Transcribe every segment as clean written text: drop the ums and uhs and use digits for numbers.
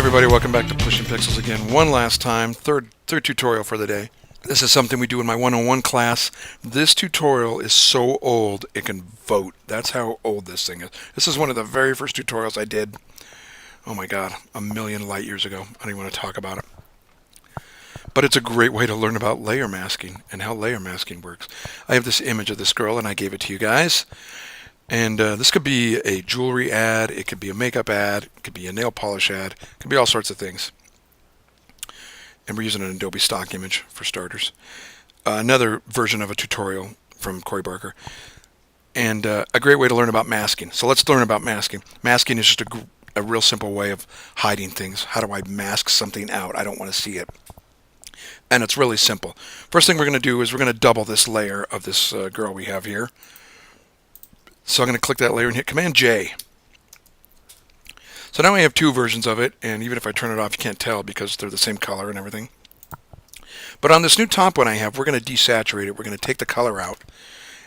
everybody, welcome back to Pushing Pixels again. One last time, third tutorial for the day. This is something we do in my 101 class. This tutorial is so old it can vote. That's how old this thing is. This is one of the very first tutorials I did. Oh my god, a million light years ago. I don't even want to talk about it. But it's a great way to learn about layer masking and how layer masking works. I have this image of this girl and I gave it to you guys. And this could be a jewelry ad, it could be a makeup ad, it could be a nail polish ad, it could be all sorts of things. And we're using an Adobe stock image for starters. Another version of a tutorial from Corey Barker. And a great way to learn about masking. So let's learn about masking. Masking is just a real simple way of hiding things. How do I mask something out? I don't want to see it. And it's really simple. First thing we're going to do is we're going to double this layer of this girl we have here. So I'm going to click that layer and hit Command J. So now we have two versions of it, and even if I turn it off you can't tell because they're the same color and everything. But on this new top one I have, we're going to desaturate it. We're going to take the color out.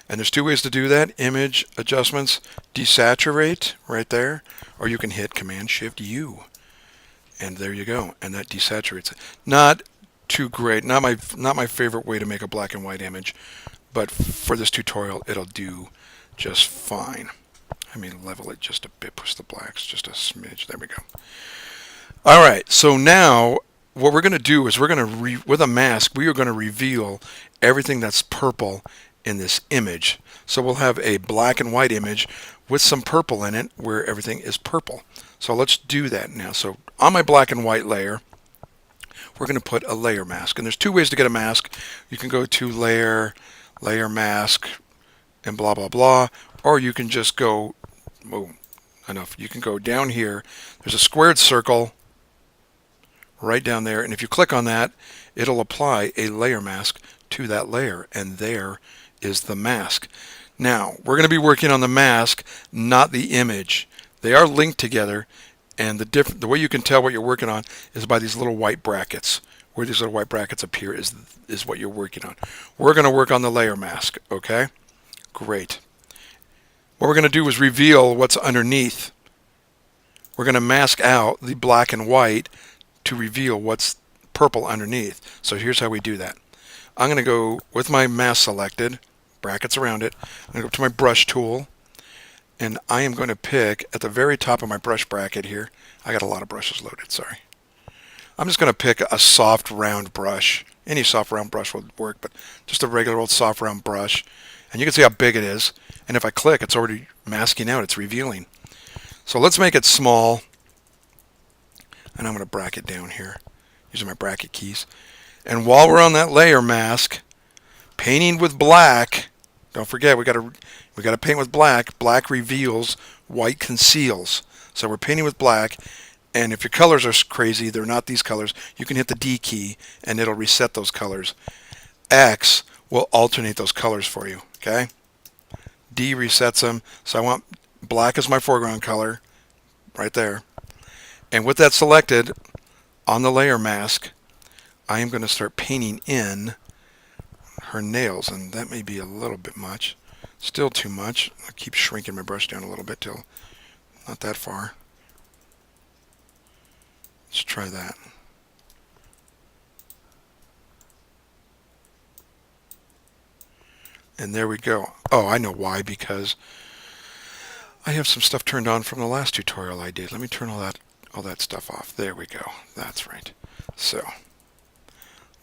And there's two ways to do that. Image Adjustments, Desaturate, right there. Or you can hit Command Shift U. And there you go. And that desaturates it. Not too great. Not my favorite way to make a black and white image. But for this tutorial it'll do just fine. I mean, level it just a bit, push the blacks just a smidge. There we go. Alright, so now what we're going to do is we're going to, with a mask, we are going to reveal everything that's purple in this image. So we'll have a black and white image with some purple in it where everything is purple. So let's do that now. So on my black and white layer, we're going to put a layer mask. And there's two ways to get a mask. You can go to Layer, Layer Mask, and blah blah blah, or you can just go, oh, enough, you can go down here, there's a squared circle right down there, and if you click on that it'll apply a layer mask to that layer, and there is the mask. Now we're going to be working on the mask, not the image. They are linked together, and the way you can tell what you're working on is by these little white brackets. Where these little white brackets appear is what you're working on. We're going to work on the layer mask, okay? Great. What we're going to do is reveal what's underneath. We're going to mask out the black and white to reveal what's purple underneath. So here's how we do that. I'm going to go with my mask selected, brackets around it. I'm going to go to my brush tool, and I am going to pick at the very top of my brush bracket here. I got a lot of brushes loaded, sorry. I'm just going to pick a soft round brush. Any soft round brush will work, but just a regular old soft round brush. And you can see how big it is. And if I click, it's already masking out. It's revealing. So let's make it small. And I'm going to bracket down here using my bracket keys. And while we're on that layer mask, painting with black. Don't forget, we got to paint with black. Black reveals, white conceals. So we're painting with black. And if your colors are crazy, they're not these colors, you can hit the D key and it'll reset those colors. X will alternate those colors for you. Okay? D resets them. So I want black as my foreground color right there. And with that selected on the layer mask, I am going to start painting in her nails, and that may be a little bit much. Still too much. I'll keep shrinking my brush down a little bit till not that far. Let's try that. And there we go. Oh, I know why, because I have some stuff turned on from the last tutorial I did. Let me turn all that stuff off. There we go. That's right. So,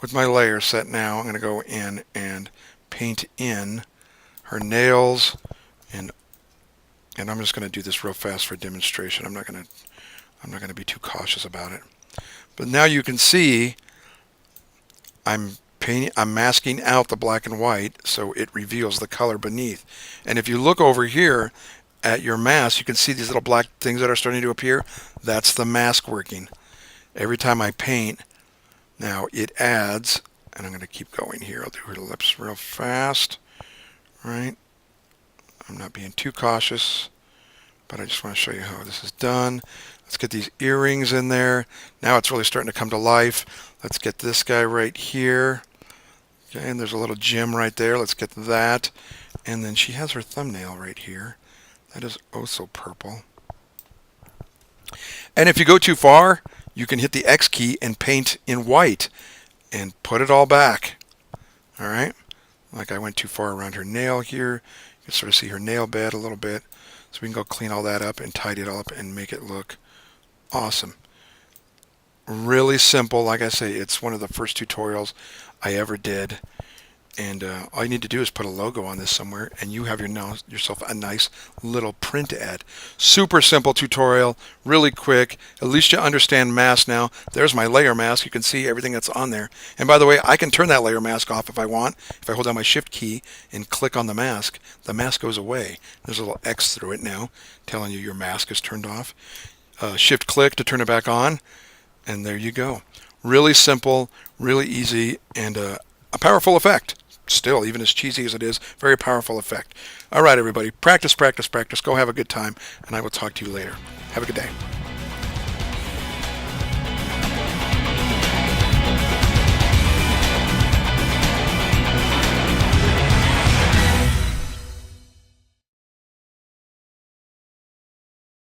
with my layer set now, I'm going to go in and paint in her nails, and I'm just going to do this real fast for demonstration. I'm not going to be too cautious about it. But now you can see I'm masking out the black and white so it reveals the color beneath. And if you look over here at your mask, you can see these little black things that are starting to appear. That's the mask working. Every time I paint, now it adds, and I'm going to keep going here. I'll do her lips real fast. Right? I'm not being too cautious, but I just want to show you how this is done. Let's get these earrings in there. Now it's really starting to come to life. Let's get this guy right here. Okay, and there's a little gem right there. Let's get that. And then she has her thumbnail right here. That is oh so purple. And if you go too far, you can hit the X key and paint in white and put it all back. All right, like I went too far around her nail here. You can sort of see her nail bed a little bit. So we can go clean all that up and tidy it all up and make it look awesome. Really simple. Like I say, it's one of the first tutorials I ever did. And all you need to do is put a logo on this somewhere, and you have yourself a nice little print ad. Super simple tutorial, really quick. At least you understand mask now. There's my layer mask. You can see everything that's on there. And by the way, I can turn that layer mask off if I want. If I hold down my Shift key and click on the mask goes away. There's a little X through it now, telling you your mask is turned off. Shift click to turn it back on, and there you go. Really simple, really easy, and a powerful effect. Still, even as cheesy as it is, very powerful effect. All right, everybody, practice, practice, practice. Go have a good time, and I will talk to you later. Have a good day.